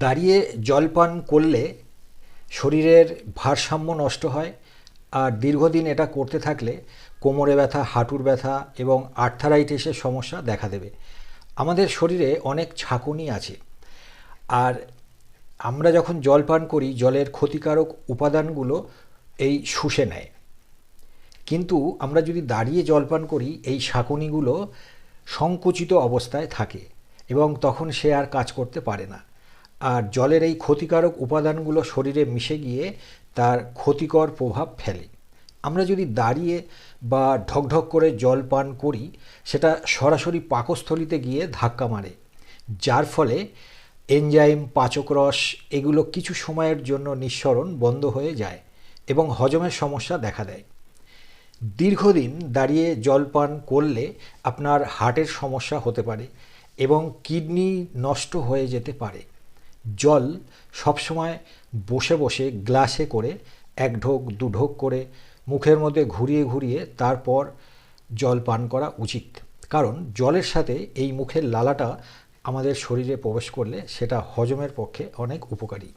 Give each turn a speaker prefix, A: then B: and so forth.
A: দাঁড়িয়ে জল পান করলে শরীরের ভারসাম্য নষ্ট হয়। আর দীর্ঘদিন এটা করতে থাকলে কোমরে ব্যথা, হাঁটুর ব্যথা এবং আর্থারাইটিসের সমস্যা দেখা দেবে। আমাদের শরীরে অনেক ঝাঁকুনি আছে, আর আমরা যখন জল পান করি জলের ক্ষতিকারক উপাদানগুলো এই শুষে নেয়। কিন্তু আমরা যদি দাঁড়িয়ে জল পান করি এই শাঁকুনিগুলো সংকুচিত অবস্থায় থাকে এবং তখন সে আর কাজ করতে পারে না। আর জলের এই ক্ষতিকারক উপাদানগুলো শরীরে মিশে গিয়ে তার ক্ষতিকর প্রভাব ফেলে। আমরা যদি দাঁড়িয়ে বা ঢকঢক করে জল পান করি সেটা সরাসরি পাকস্থলিতে গিয়ে ধাক্কা মারে, যার ফলে এনজাইম, পাচকরস এগুলো কিছু সময়ের জন্য নিঃসরণ বন্ধ হয়ে যায় এবং হজমের সমস্যা দেখা দেয়। দীর্ঘদিন দাঁড়িয়ে জল পান করলে আপনার হার্টের সমস্যা হতে পারে এবং কিডনি নষ্ট হয়ে যেতে পারে। জল সবসময় বসে বসে গ্লাসে করে এক ঢোক দু ঢোক করে মুখের মধ্যে ঘুরিয়ে ঘুরিয়ে তারপর জল পান করা উচিত, কারণ জলের সাথে এই মুখের লালাটা আমাদের শরীরে প্রবেশ করলে সেটা হজমের পক্ষে অনেক উপকারী।